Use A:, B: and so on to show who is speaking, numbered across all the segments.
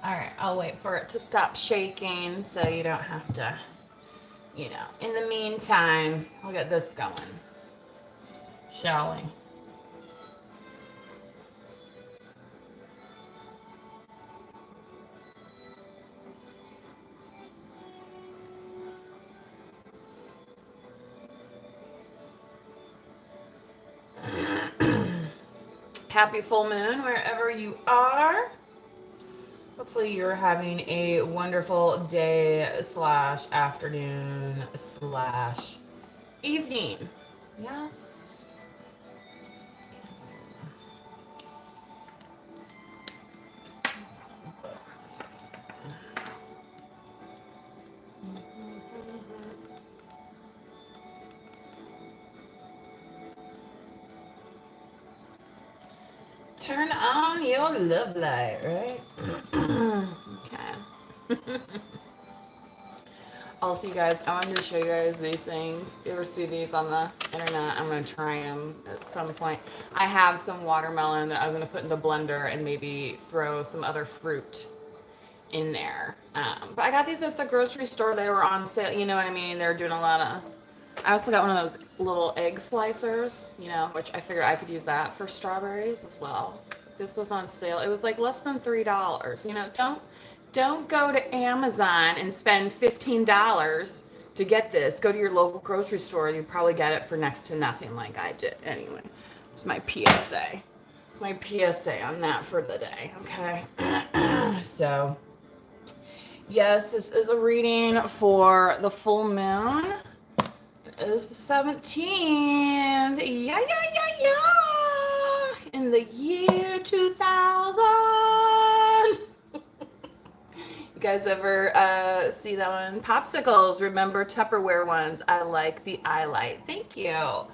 A: All right, I'll wait for it to stop shaking so you don't have to, In the meantime, we'll get this going, shall we? Happy full moon wherever you are. Hopefully you're having a wonderful day slash afternoon slash evening. Yes. Turn on your love light, right? Okay. Also, you guys, I wanted to show you guys these things. You ever see these on the internet? I'm going to try them at some point. I have some watermelon that I was going to put in the blender and maybe throw some other fruit in there. But I got these at the grocery store. They were on sale. You know what I mean? They're doing a lot of... I also got one of those little egg slicers, which I figured I could use that for strawberries as well. This was on sale. It was like less than $3. Don't go to Amazon and spend $15 to get this. Go to your local grocery store. You probably get it for next to nothing like I did. Anyway, it's my PSA. It's my PSA on that for the day, okay? So, yes, this is a reading for the full moon. It is the 17th. In the year 2000. You guys ever see that one? Popsicles, remember Tupperware ones. I like the eye light. Thank you.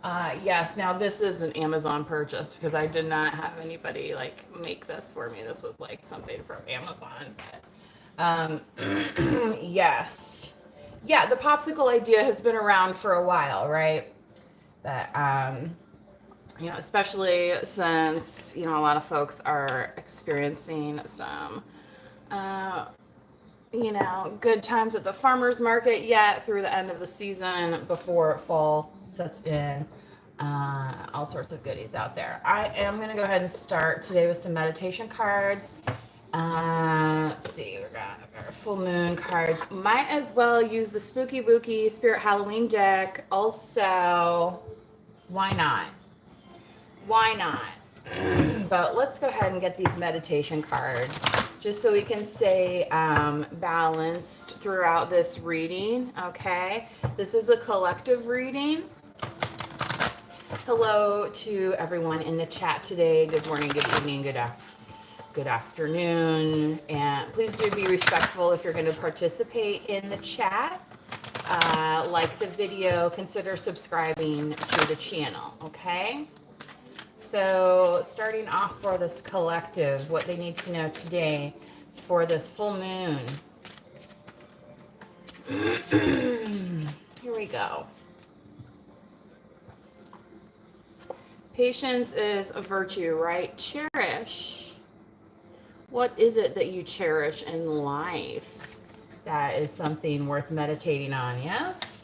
A: Yes, now this is an Amazon purchase because I did not have anybody like make this for me. This was like something from Amazon. But, yes. Yeah, the popsicle idea has been around for a while, right? But, especially since, a lot of folks are experiencing some good times at the farmer's market yet through the end of the season before fall sets in. All sorts of goodies out there. I am going to go ahead and start today with some meditation cards. Let's see, we got our full moon cards. Might as well use the Spooky Booky Spirit Halloween deck. Also, why not? Why not? But let's go ahead and get these meditation cards just so we can stay balanced throughout this reading, okay? This is a collective reading. Hello to everyone in the chat today. Good morning, good evening, good afternoon. And please do be respectful if you're going to participate in the chat. Like the video, consider subscribing to the channel, okay? So starting off for this collective, what they need to know today for this full moon. Here we go. Patience is a virtue, right? Cherish. What is it that you cherish in life? That is something worth meditating on, yes?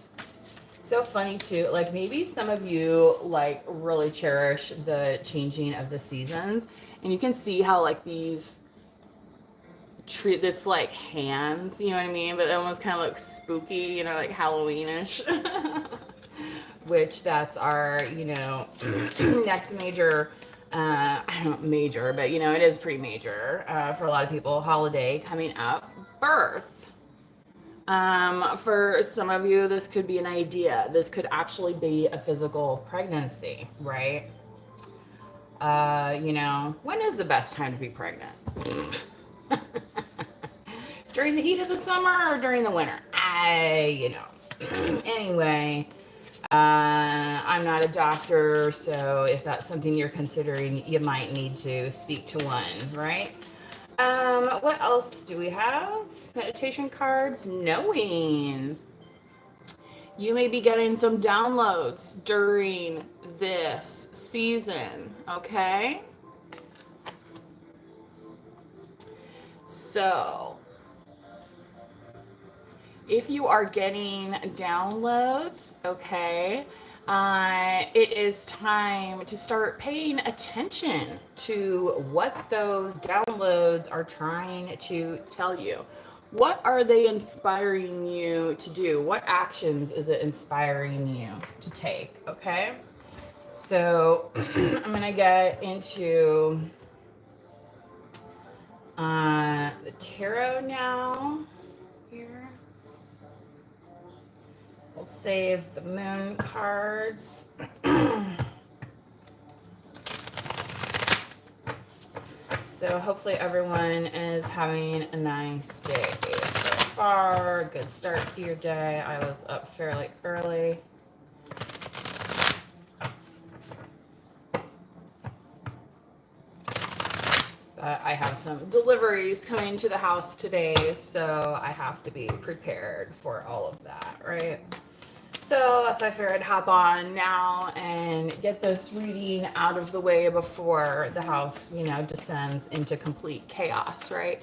A: So funny too, like maybe some of you like really cherish the changing of the seasons, and you can see how like these that's like hands, you know what I mean? But it almost kind of looks spooky, like Halloweenish. Which that's our, next major, I don't know, major, but it is pretty major for a lot of people, holiday coming up, birth. For some of you, this could be an idea. This could actually be a physical pregnancy, right? When is the best time to be pregnant? During the heat of the summer or during the winter? Anyway, I'm not a doctor, so if that's something you're considering, you might need to speak to one, right? What else do we have? Meditation cards, knowing. You may be getting some downloads during this season, okay? So if you are getting downloads, okay, it is time to start paying attention to what those downloads are trying to tell you. What are they inspiring you to do? What actions is it inspiring you to take? Okay. So I'm going to get into the tarot now. Here. We'll save the moon cards. So hopefully everyone is having a nice day so far. Good start to your day. I was up fairly early. But I have some deliveries coming to the house today, so I have to be prepared for all of that, right? So that's why I figured I'd hop on now and get this reading out of the way before the house, descends into complete chaos, right?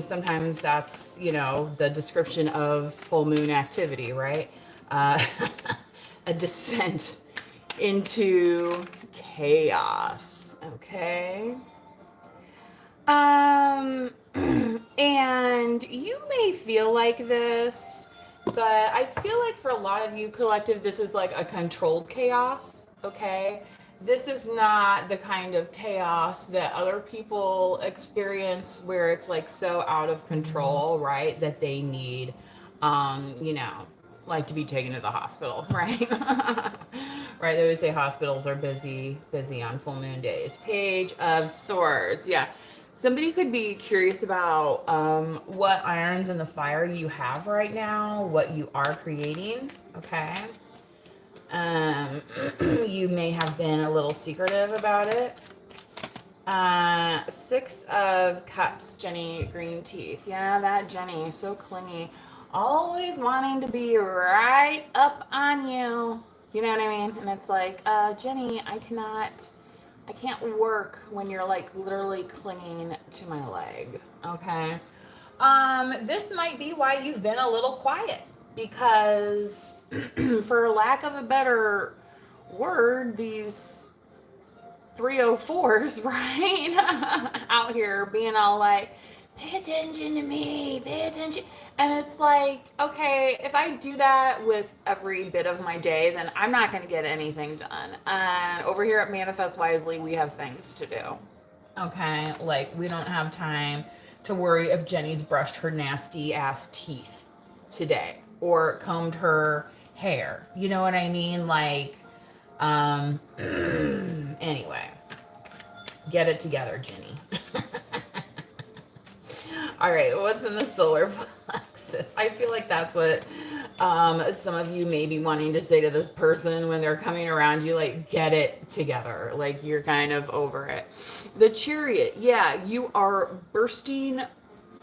A: Sometimes that's, the description of full moon activity, right? A descent into chaos, okay? And you may feel like this, but I feel like for a lot of you, collective, this is like a controlled chaos, okay? This is not the kind of chaos that other people experience where it's like so out of control, right? That they need, like to be taken to the hospital, right? Right, they always say hospitals are busy on full moon days. Page of Swords, yeah. Somebody could be curious about what irons in the fire you have right now, what you are creating, okay? You may have been a little secretive about it. Six of Cups, Jenny Green Teeth. Yeah, that Jenny, so clingy. Always wanting to be right up on you. You know what I mean? And it's like, Jenny, I can't work when you're like literally clinging to my leg, okay? This might be why you've been a little quiet because for lack of a better word, these 304s, right? Out here being all like, pay attention to me, pay attention. And it's like, okay, if I do that with every bit of my day, then I'm not going to get anything done. And over here at Manifest Wisely, we have things to do. Okay, like we don't have time to worry if Jenny's brushed her nasty ass teeth today or combed her hair. You know what I mean? Like, anyway, get it together, Jenny. All right, what's in the solar plexus? I feel like that's what some of you may be wanting to say to this person when they're coming around you, like, get it together. Like, you're kind of over it. The Chariot, yeah, you are bursting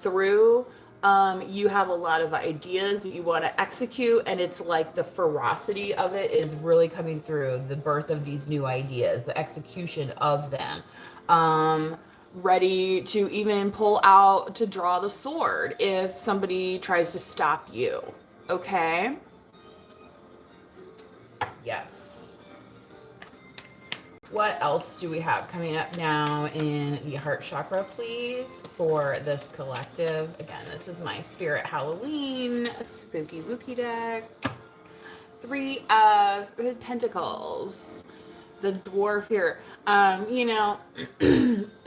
A: through. You have a lot of ideas that you want to execute, and it's like the ferocity of it is really coming through. The birth of these new ideas, the execution of them. Ready to even pull out to draw the sword if somebody tries to stop you. Okay? Yes. What else do we have coming up now in the heart chakra, please, for this collective? Again, this is my Spirit Halloween spooky wookie deck. Three of Pentacles. The dwarf here.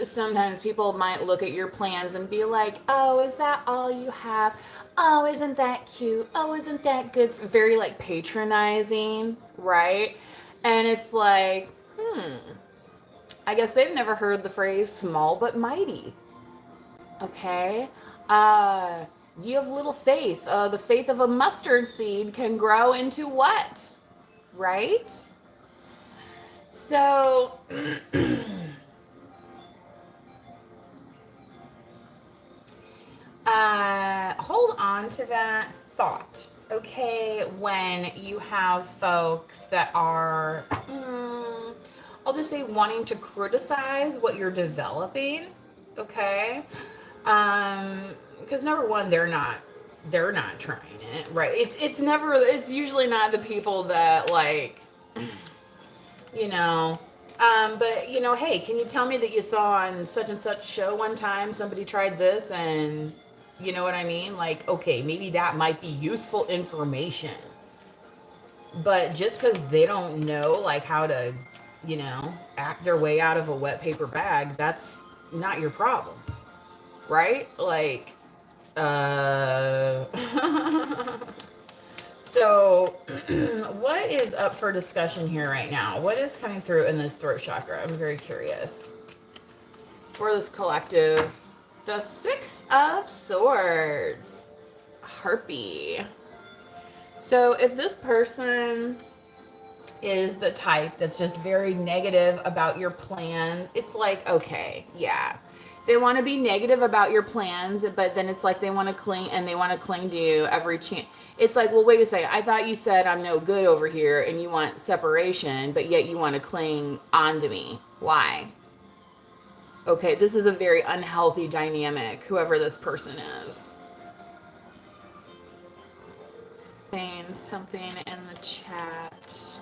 A: Sometimes people might look at your plans and be like, oh, is that all you have? Oh, isn't that cute? Oh, isn't that good? Very like patronizing, right? And it's like, I guess they've never heard the phrase small but mighty. Okay? You have little faith. The faith of a mustard seed can grow into what? Right? So, hold on to that thought, okay? When you have folks that are, I'll just say wanting to criticize what you're developing, okay? Because number one, they're not trying it, right? It's usually not the people that like, you know, but you know, hey, can you tell me that you saw on such and such show one time somebody tried this and you know what I mean? Like, okay, maybe that might be useful information. But just because they don't know like how to, you know, act their way out of a wet paper bag, that's not your problem, right? Like, uh, so what is up for discussion here right now? What is coming through in this throat chakra? I'm very curious. For this collective, the Six of Swords, Harpy. So if this person is the type that's just very negative about your plan, it's like, okay, yeah. They want to be negative about your plans, but then it's like they want to cling and they want to cling to you every chance. It's like, well, wait a second. I thought you said I'm no good over here and you want separation, but yet you want to cling onto me. Why? Okay, this is a very unhealthy dynamic, whoever this person is. Saying something in the chat.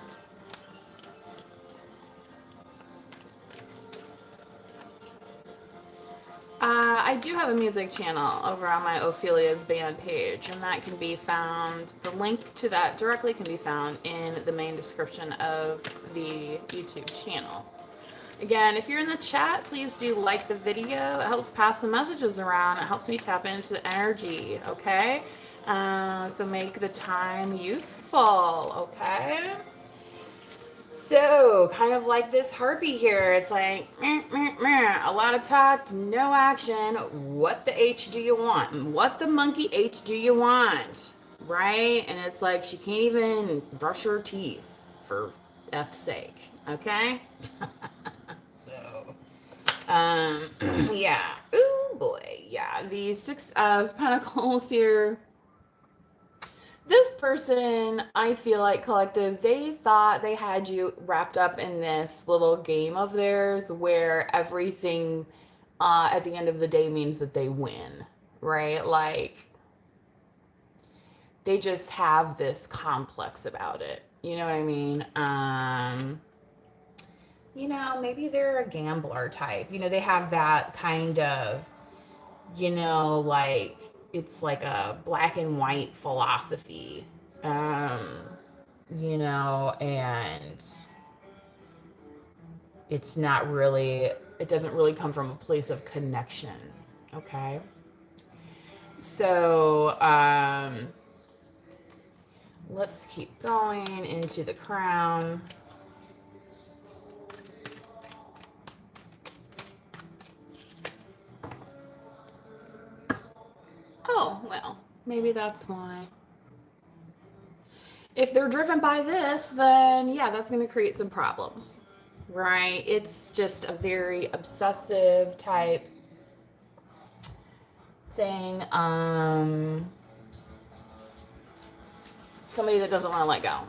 A: I do have a music channel over on my Ophelia's band page, and that can be found, the link to that directly can be found in the main description of the YouTube channel. Again, if you're in the chat, please do like the video. It helps pass the messages around. It helps me tap into the energy, okay? So make the time useful, okay? So, kind of like this harpy here, it's like, meh, meh, meh. A lot of talk, no action. What the H do you want? What the monkey H do you want? Right? And it's like she can't even brush her teeth, for F's sake, okay? So, yeah. Ooh, boy. Yeah, the Six of Pentacles here. This person, I feel like collective, they thought they had you wrapped up in this little game of theirs where everything at the end of the day means that they win, right? Like they just have this complex about it. You know what I mean? You know, maybe they're a gambler type. You know, they have that kind of, you know, like it's like a black and white philosophy. Um, you know, and it's not really, it doesn't really come from a place of connection. Okay. So, let's keep going into the crown. Oh, well, maybe that's why. If they're driven by this, then yeah, that's going to create some problems, right? It's just a very obsessive type thing. Somebody that doesn't want to let go,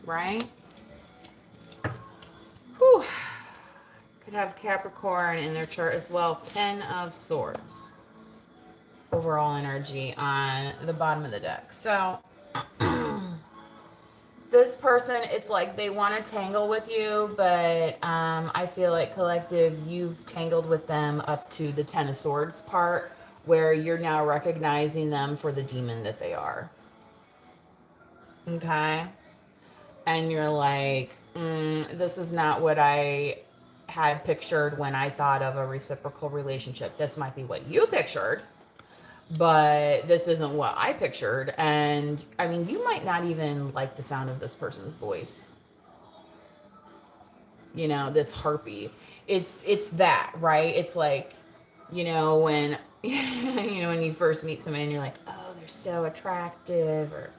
A: right? Whew. Could have Capricorn in their chart as well. 10 of Swords. Overall energy on the bottom of the deck. So this person, it's like they want to tangle with you, but I feel like collective, you've tangled with them up to the 10 of Swords part, where you're now recognizing them for the demon that they are. Okay? And you're like, this is not what I had pictured when I thought of a reciprocal relationship. This might be what you pictured, but this isn't what I pictured. And I mean, you might not even like the sound of this person's voice. You know, this harpy. It's that, right? It's like, you know, when you know, when you first meet somebody and you're like, oh, they're so attractive or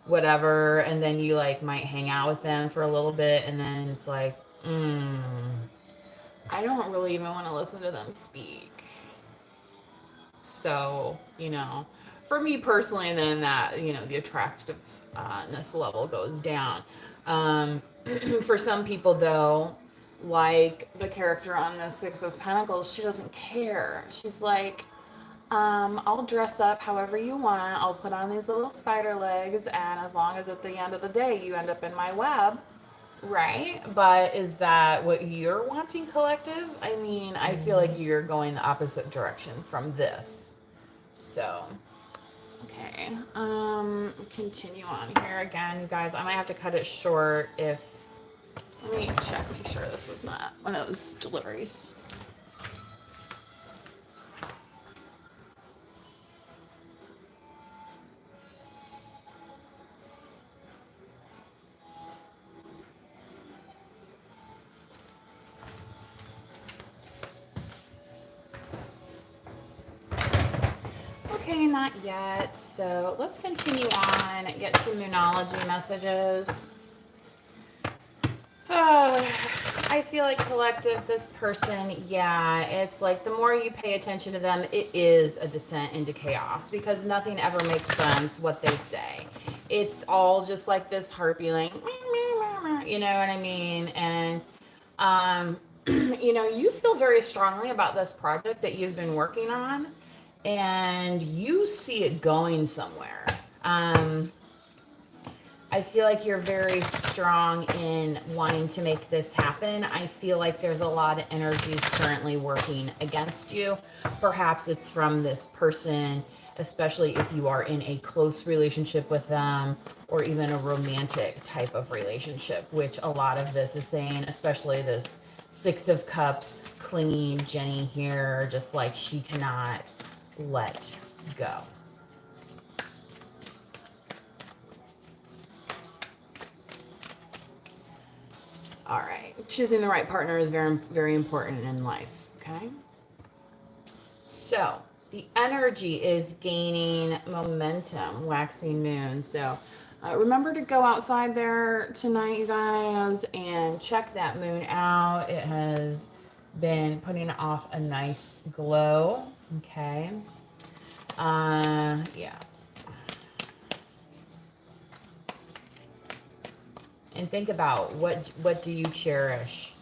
A: whatever, and then you like might hang out with them for a little bit and then it's like, I don't really even want to listen to them speak. So, you know, for me personally, then that, you know, the attractiveness level goes down. For some people, though, like the character on the Six of Pentacles, she doesn't care. She's like, I'll dress up however you want. I'll put on these little spider legs, and as long as at the end of the day you end up in my web, right? But is that what you're wanting, collective? I mean, I feel like you're going the opposite direction from this. So, okay. Continue on here again, you guys. I might have to cut it short if. Let me check, make sure this is not one of those deliveries. Okay, not yet. So let's continue on, get some Moonology messages. I feel like collective, this person, yeah, it's like the more you pay attention to them, it is a descent into chaos because nothing ever makes sense what they say. It's all just like this harpy, like, you know what I mean? And, you know, you feel very strongly about this project that you've been working on and you see it going somewhere. I feel like you're very strong in wanting to make this happen. I feel like there's a lot of energies currently working against you. Perhaps it's from this person, especially if you are in a close relationship with them or even a romantic type of relationship, which a lot of this is saying, especially this Six of Cups, clinging Jenny here, just like she cannot let go. All right, choosing the right partner is very, very important in life, okay? So the energy is gaining momentum, waxing moon. So remember to go outside there tonight, you guys, and check that moon out. It has been putting off a nice glow, okay? Yeah. And think about what do you cherish?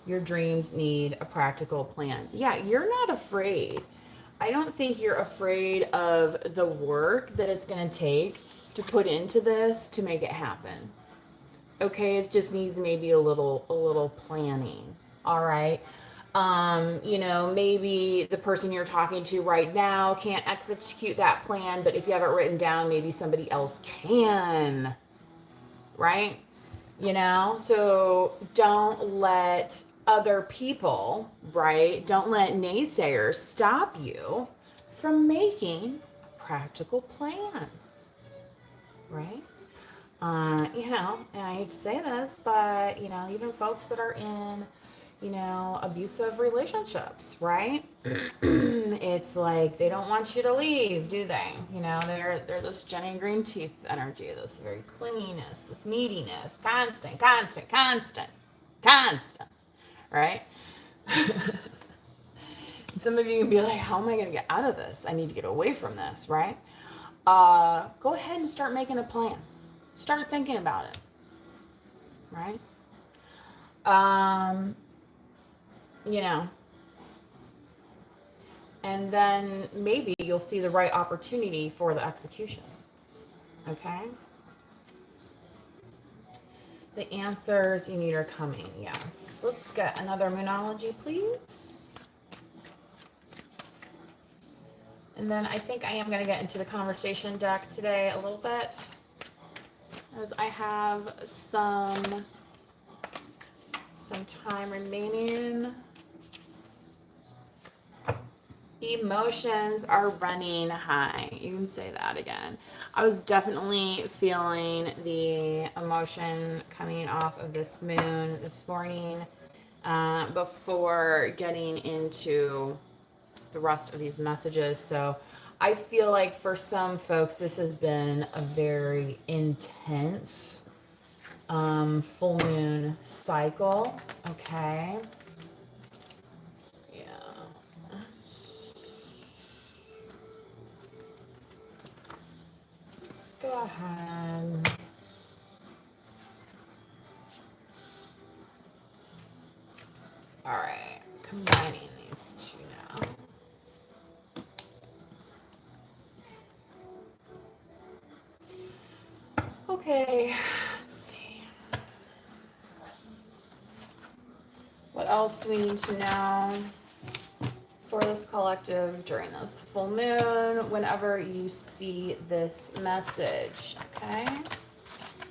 A: Your dreams need a practical plan. Yeah, you're not afraid. I don't think you're afraid of the work that it's going to take to put into this to make it happen. Okay, it just needs maybe a little planning. All right. You know, maybe the person you're talking to right now can't execute that plan, but if you have it written down, maybe somebody else can. Right? You know, so don't let other people, right? Don't let naysayers stop you from making a practical plan, right? You know, and I hate to say this, but, you know, even folks that are in, you know, abusive relationships, right? It's like they don't want you to leave, do they? You know, they're this Jenny Green Teeth energy, this very clinginess, this neediness, constant, right? Some of you can be like, how am I going to get out of this? I need to get away from this, right? Go ahead and start making a plan. Start thinking about it, right? You know, and then maybe you'll see the right opportunity for the execution. Okay? The answers you need are coming, yes. Let's get another Moonology, please. And then I think I am going to get into the conversation deck today a little bit, as I have some time remaining. Emotions are running high. You can say that again. I was definitely feeling the emotion coming off of this moon this morning before getting into the rest of these messages. So I feel like for some folks, this has been a very intense full moon cycle. Okay. Go ahead. All right, combining these two now. Okay, let's see. What else do we need to know for this collective during this full moon, whenever you see this message, okay?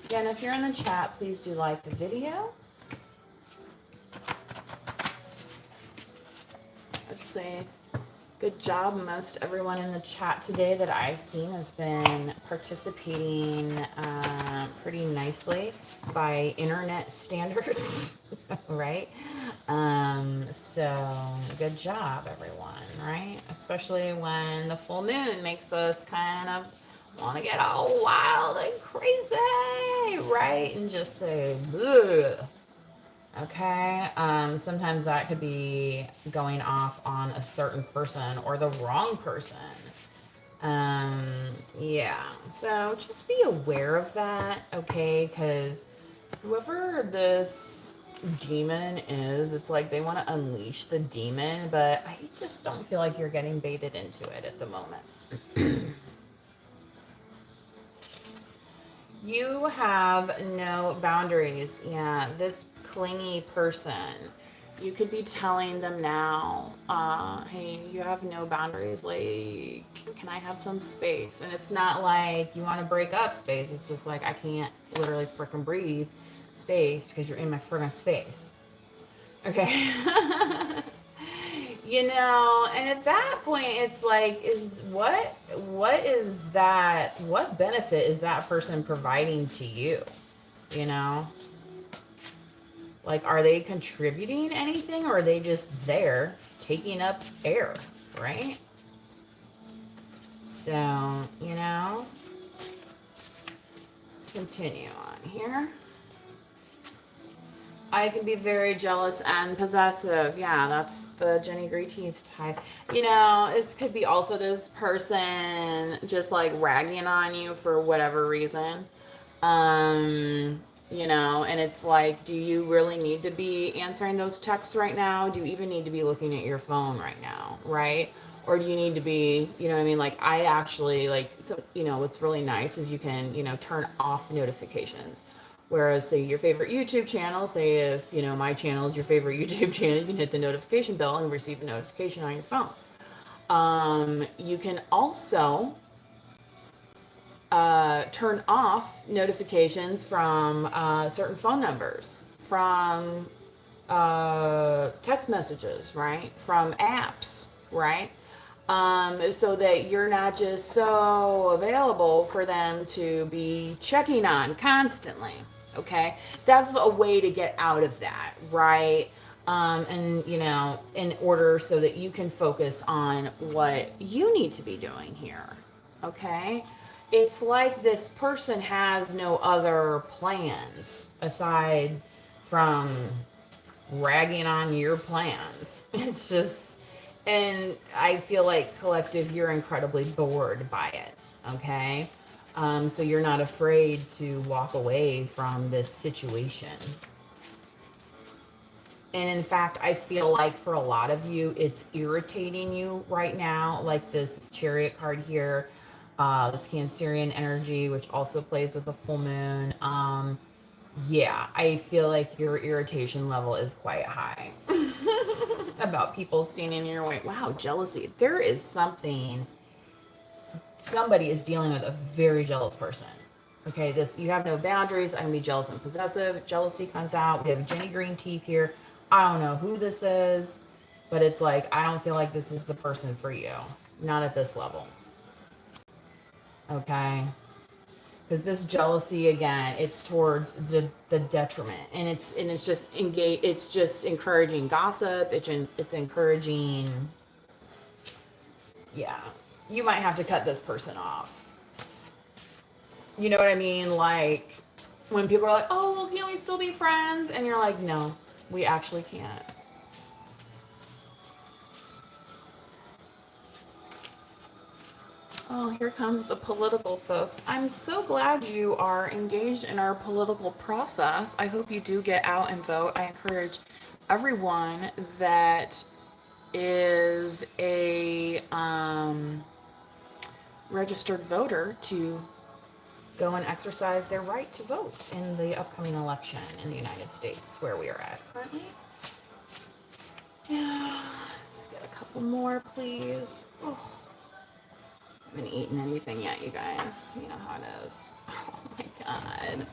A: Again, if you're in the chat, please do like the video. Let's see. Good job. Most everyone in the chat today that I've seen has been participating pretty nicely by internet standards, right? So good job, everyone, right? Especially when the full moon makes us kind of want to get all wild and crazy, right? And just say, ugh. Okay, sometimes that could be going off on a certain person or the wrong person. Yeah, so just be aware of that, okay? Because whoever this demon is, it's like they want to unleash the demon, but I just don't feel like you're getting baited into it at the moment. You have no boundaries. Yeah, this clingy person, you could be telling them now, hey, you have no boundaries. Like, can I have some space? And it's not like you want to break up space. It's just like, I can't literally freaking breathe space because you're in my friggin' space. Okay. You know, and at that point it's like, what is that, what benefit is that person providing to you? You know, like, are they contributing anything, or are they just there taking up air, right? So, you know, let's continue on here. I can be very jealous and possessive. Yeah, that's the Jenny Greeteeth type. You know, this could be also this person just like ragging on you for whatever reason. You know, and it's like, do you really need to be answering those texts right now? Do you even need to be looking at your phone right now, right? Or do you need to be, you know what I mean? Like, I actually, like, so, you know, what's really nice is you can, you know, turn off notifications. Whereas, say, your favorite YouTube channel, say if, you know, my channel is your favorite YouTube channel, you can hit the notification bell and receive a notification on your phone. You can also turn off notifications from certain phone numbers, from text messages, right? From apps, right? So that you're not just so available for them to be checking on constantly. Okay, that's a way to get out of that, right? And you know, in order so that you can focus on what you need to be doing here. Okay, it's like this person has no other plans aside from ragging on your plans. It's just, and I feel like collective, you're incredibly bored by it. Okay. So you're not afraid to walk away from this situation. And in fact, I feel like for a lot of you, it's irritating you right now. Like this Chariot card here, this Cancerian energy, which also plays with the full moon. Yeah, I feel like your irritation level is quite high about people standing in your way. Wow, jealousy. There is something, somebody is dealing with a very jealous person. Okay, this, you have no boundaries. I can be jealous and possessive. Jealousy comes out. We have Jenny Greeteeth here. I don't know who this is, but it's like, I don't feel like this is the person for you. Not at this level. Okay. Because this jealousy, again, it's towards the detriment, and it's just engage. It's just encouraging gossip. It's encouraging. Yeah, you might have to cut this person off. You know what I mean? Like when people are like, "Oh, well, can't we still be friends?" And you're like, "No, we actually can't." Oh, here comes the political folks. I'm so glad you are engaged in our political process. I hope you do get out and vote. I encourage everyone that is a registered voter to go and exercise their right to vote in the upcoming election in the United States, where we are at currently. Yeah, let's get a couple more, please. Oh, I haven't eaten anything yet, you guys. You know how it is. Oh my god.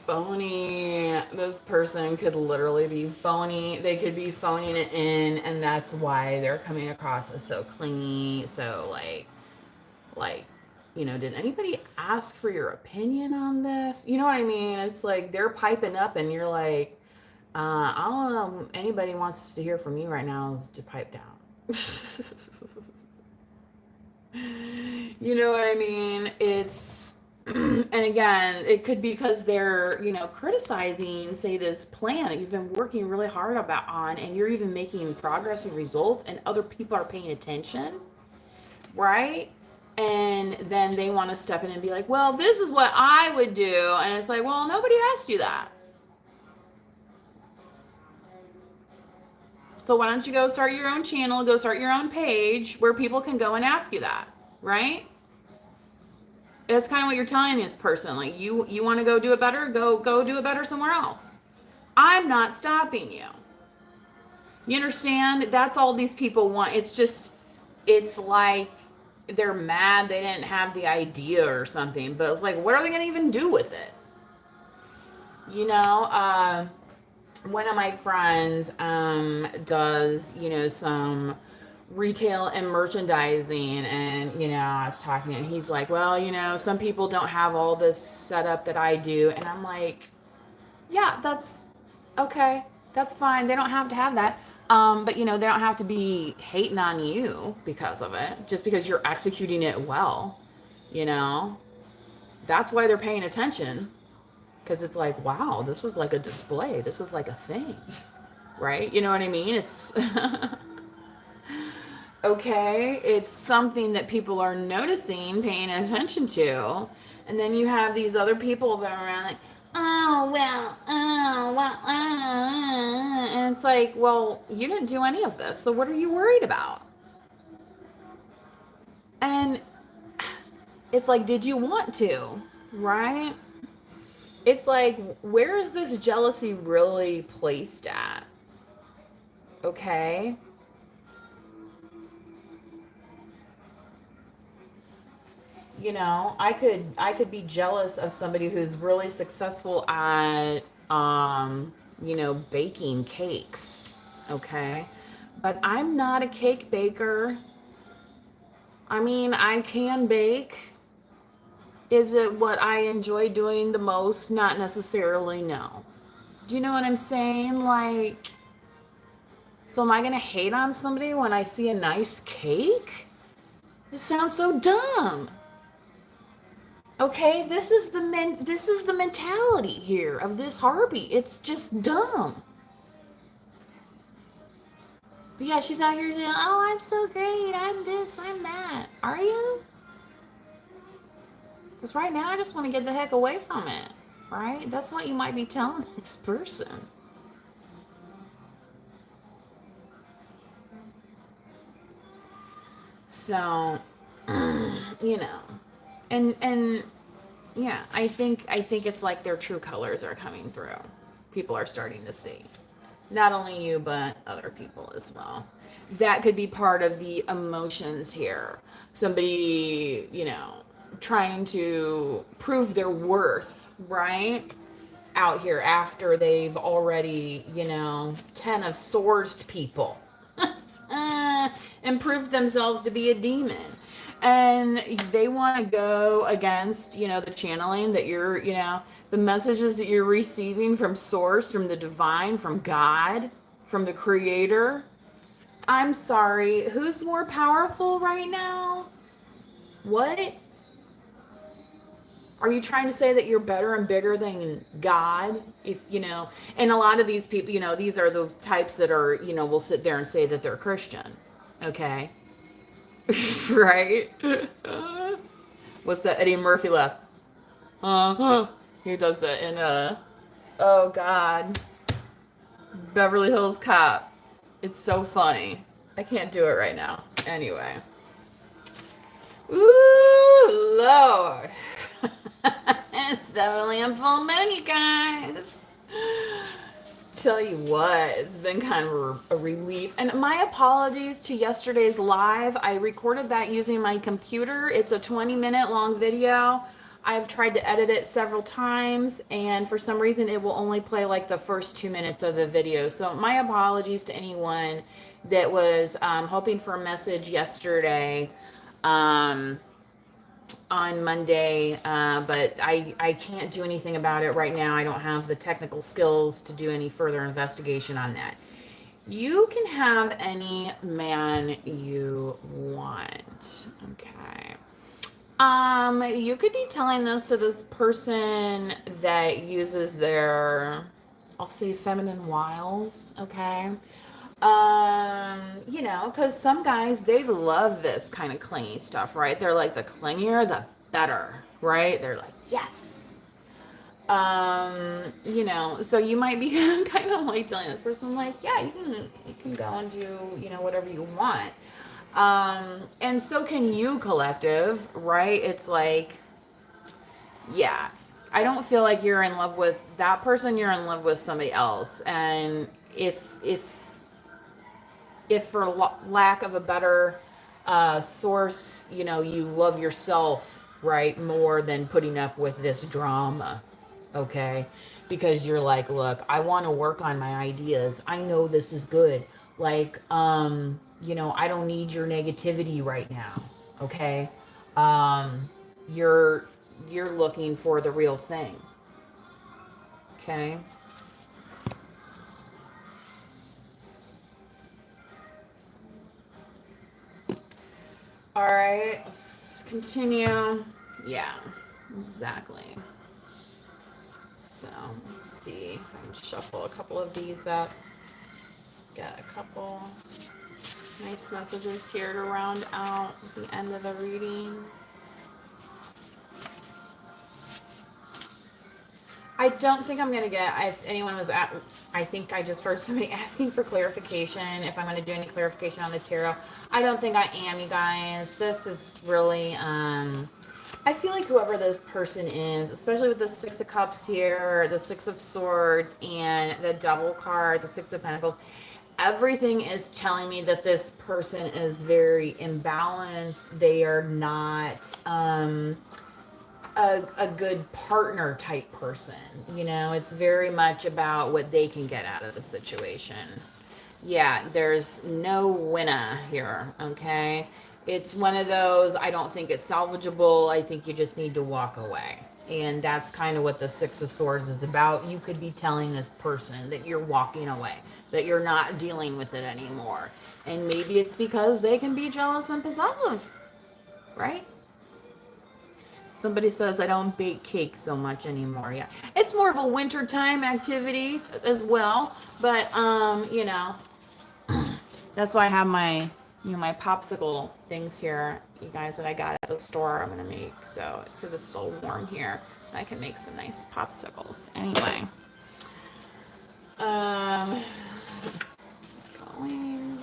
A: Phony. This person could literally be phony. They could be phoning it in, and that's why they're coming across as so clingy. So like, did anybody ask for your opinion on this? You know what I mean? It's like they're piping up, and you're like, I don't know. Anybody wants to hear from you right now is to pipe down. You know what I mean? It's, and again, it could be because they're, criticizing, say, this plan that you've been working really hard on, and you're even making progress and results, and other people are paying attention, right? And then they want to step in and be like, well, this is what I would do. And it's like, well, nobody asked you that. So why don't you go start your own channel, go start your own page where people can go and ask you that, right? That's kind of what you're telling this person. Like, you want to go do it better, go do it better somewhere else. I'm not stopping you. You understand? That's all these people want. It's like they're mad they didn't have the idea or something, but it's like, what are they going to even do with it? One of my friends does, some retail and merchandising, and I was talking, and he's like, well, some people don't have all this set up that I do, and I'm like, yeah, that's okay, that's fine, they don't have to have that, but they don't have to be hating on you because of it, just because you're executing it well. That's why they're paying attention, because it's like, wow, this is like a display, this is like a thing, right? You know what I mean? It's okay, it's something that people are noticing, paying attention to, and then you have these other people that are around like, and it's like, well, you didn't do any of this, so what are you worried about? And it's like, did you want to, right? It's like, where is this jealousy really placed at? Okay? I could be jealous of somebody who's really successful at baking cakes, okay? But I'm not a cake baker. I mean, I can bake. Is it what I enjoy doing the most? Not necessarily, no. Do you know what I'm saying? Like, so am I gonna hate on somebody when I see a nice cake? It sounds so dumb. Okay, this is the mentality here of this harpy. It's just dumb. But yeah, she's out here saying, "Oh, I'm so great. I'm this. I'm that." Are you? Because right now, I just want to get the heck away from it. Right? That's what you might be telling this person. So, and yeah, I think it's like their true colors are coming through. People are starting to see. Not only you, but other people as well. That could be part of the emotions here. Somebody, trying to prove their worth, right? Out here after they've already, 10 of swords people and proved themselves to be a demon. And they want to go against, the channeling that you're, the messages that you're receiving from source, from the divine, from God, from the creator. I'm sorry, who's more powerful right now? What? Are you trying to say that you're better and bigger than God? If, and a lot of these people, these are the types that are, will sit there and say that they're Christian. Okay. Right? What's that Eddie Murphy laugh? He does that in oh God, Beverly Hills Cop. It's so funny. I can't do it right now. Anyway. Ooh, Lord. It's definitely a full moon, you guys. Tell you what, it's been kind of a relief. And my apologies to yesterday's live. I recorded that using my computer. It's a 20-minute long video. I've tried to edit it several times, and for some reason, it will only play like the first 2 minutes of the video. So, my apologies to anyone that was hoping for a message yesterday. On Monday, but I can't do anything about it right now. I don't have the technical skills to do any further investigation on that. You can have any man you want. Okay. You could be telling this to this person that uses their, I'll say, feminine wiles, okay? Because some guys, they love this kind of clingy stuff, right? They're like, the clingier, the better, right? They're like, yes. So you might be kind of like telling this person, like, yeah, you can go and do, whatever you want. And so can you, collective, right? It's like, yeah, I don't feel like you're in love with that person, you're in love with somebody else. And if for lack of a better source, you love yourself, right, more than putting up with this drama, okay? Because you're like, look, I want to work on my ideas. I know this is good. Like, I don't need your negativity right now, okay? You're looking for the real thing, okay? All right, let's continue. Yeah, exactly. So let's see if I can shuffle a couple of these up. Get a couple nice messages here to round out the end of the reading. I don't think I'm going to get, if anyone was at, I think I just heard somebody asking for clarification, if I'm going to do any clarification on the tarot. I don't think I am, you guys. This is really, I feel like whoever this person is, especially with the Six of Cups here, the Six of Swords, and the Double card, the Six of Pentacles, everything is telling me that this person is very imbalanced. They are not, a good partner type person. It's very much about what they can get out of the situation. Yeah, there's no winner here, okay? It's one of those, I don't think it's salvageable. I think you just need to walk away. And that's kind of what the Six of Swords is about. You could be telling this person that you're walking away, that you're not dealing with it anymore. And maybe it's because they can be jealous and possessive, right? Somebody says I don't bake cakes so much anymore. Yeah, it's more of a wintertime activity as well. But that's why I have my my popsicle things here, you guys, that I got at the store. I'm gonna make, so because it's so warm here, I can make some nice popsicles. Anyway, going.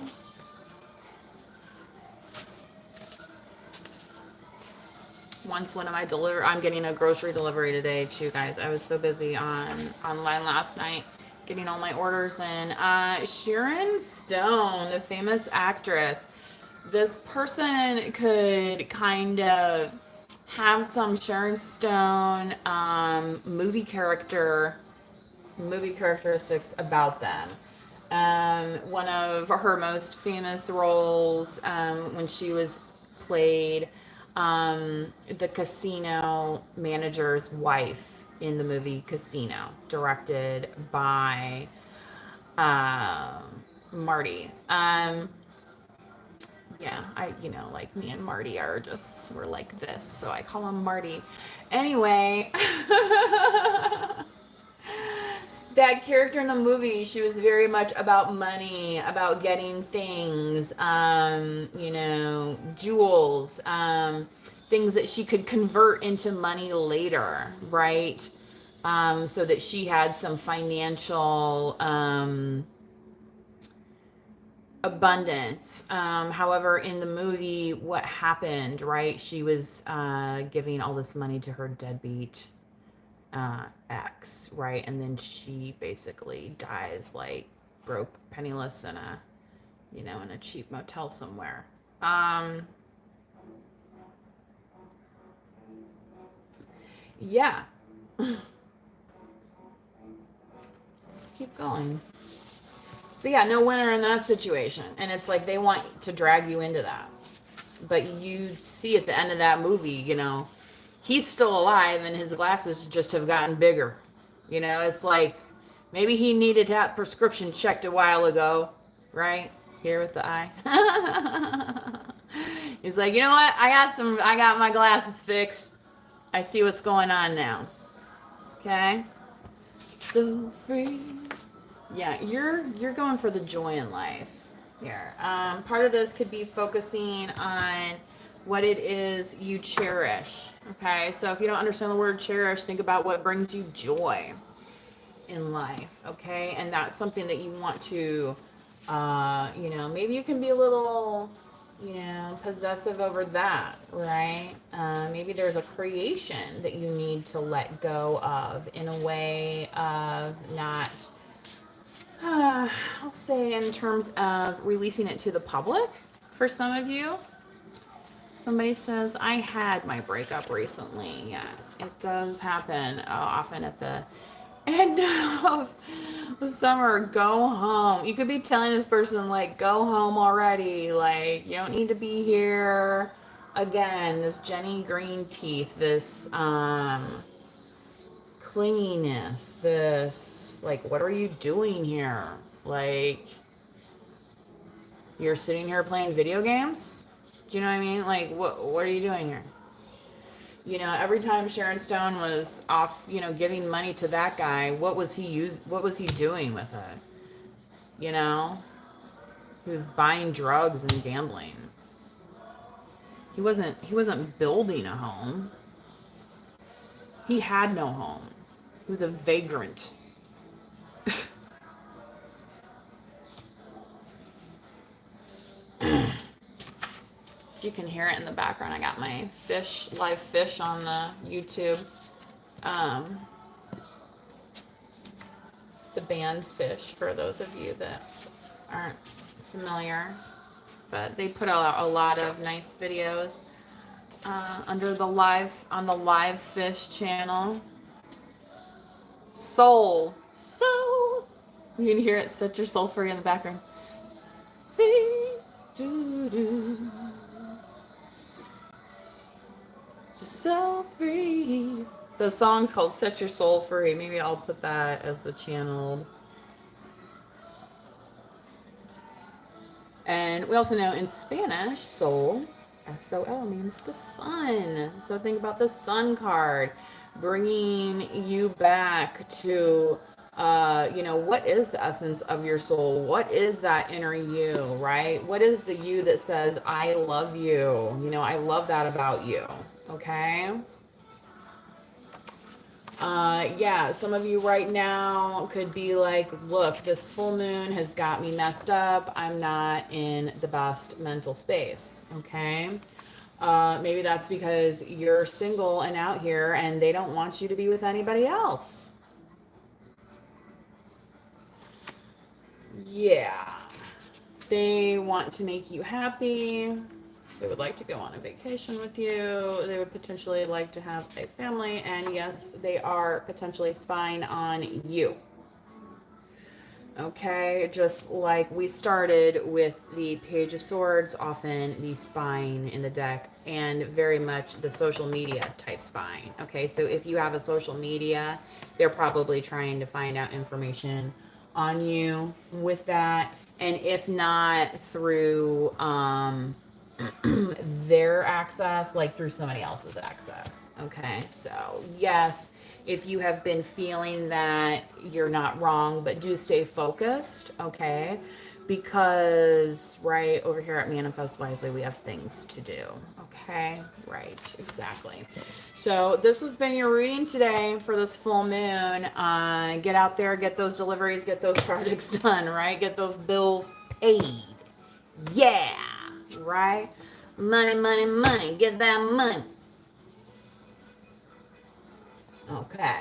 A: Once one of my I'm getting a grocery delivery today too, guys. I was so busy online last night getting all my orders in. Sharon Stone, the famous actress. This person could kind of have some Sharon Stone movie characteristics about them. One of her most famous roles, when she was played the casino manager's wife in the movie Casino, directed by Marty. Yeah, like me and Marty we're like this, so I call him Marty. Anyway, that character in the movie, she was very much about money, about getting things, jewels, things that she could convert into money later, right? So that she had some financial abundance. However, in the movie, what happened, right? She was giving all this money to her deadbeat ex, right? And then she basically dies like broke, penniless in a, you know, in a cheap motel somewhere. Yeah. Just keep going. So yeah, no winner in that situation. And it's like they want to drag you into that. But you see at the end of that movie, you know, he's still alive and his glasses just have gotten bigger. You know, it's like maybe he needed that prescription checked a while ago, right? Here with the eye. He's like, you know what? I got my glasses fixed. I see what's going on now. Okay? So free. Yeah, you're going for the joy in life here. Part of this could be focusing on what it is you cherish. Okay, so if you don't understand the word cherish, think about what brings you joy in life. Okay, and that's something that you want to, you know, maybe you can be a little, you know, possessive over that, right? Maybe there's a creation that you need to let go of in a way of not I'll say in terms of releasing it to the public for some of you. Somebody says, I had my breakup recently. Yeah, it does happen often at the end of the summer. Go home. You could be telling this person, like, go home already. Like, you don't need to be here again. This Jenny Green teeth, this clinginess, this, like, what are you doing here? Like, you're sitting here playing video games? Do you know what I mean? Like, what are you doing here? You know, every time Sharon Stone was off, you know, giving money to that guy, what was he doing with it? You know? He was buying drugs and gambling. He wasn't building a home. He had no home. He was a vagrant. You can hear it in the background. I got my live fish on the YouTube. The band Fish, for those of you that aren't familiar. But they put out a lot of nice videos under the on the Live Fish channel. Soul. You can hear it, set your soul free in the background. Free. Doo-doo. So free. The song's called Set Your Soul Free. Maybe I'll put that as the channel. And we also know in Spanish, soul, S-O-L, means the sun. So think about the sun card, bringing you back to, you know, what is the essence of your soul? What is that inner you, right? What is the you that says, I love you? You know, I love that about you. Okay. Yeah, some of you right now could be like, look, this full moon has got me messed up. I'm not in the best mental space. Okay. Maybe that's because you're single and out here and they don't want you to be with anybody else. Yeah. They want to make you happy. They would like to go on a vacation with you. They would potentially like to have a family. And yes, they are potentially spying on you. Okay, just like we started with the Page of Swords, often the spying in the deck, and very much the social media type spying. Okay, so if you have a social media, they're probably trying to find out information on you with that. And if not through their access, like through somebody else's access. Okay, so yes, if you have been feeling that, you're not wrong, but do stay focused. Okay, because right over here at Manifest Wisely, we have things to do. Okay, right, exactly. So this has been your reading today for this full moon. Get out there, get those deliveries, get those projects done, right? Get those bills paid. Yeah, right? Money, money, money. Get that money. Okay.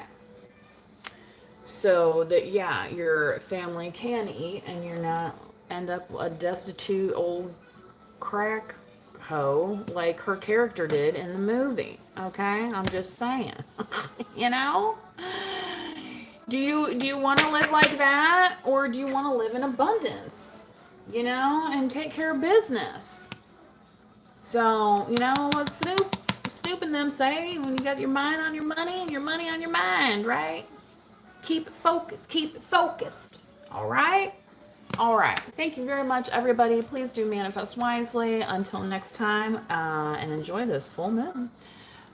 A: so that, yeah, your family can eat and you're not end up a destitute old crack hoe like her character did in the movie. Okay, I'm just saying. You know, do you want to live like that, or do you want to live in abundance? You know, and take care of business. So, you know what Snoop and them say, when you got your mind on your money and your money on your mind, right? Keep it focused. Keep it focused. All right? All right. Thank you very much, everybody. Please do manifest wisely. Until next time, and enjoy this full moon.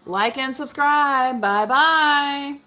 A: Like and subscribe. Bye bye.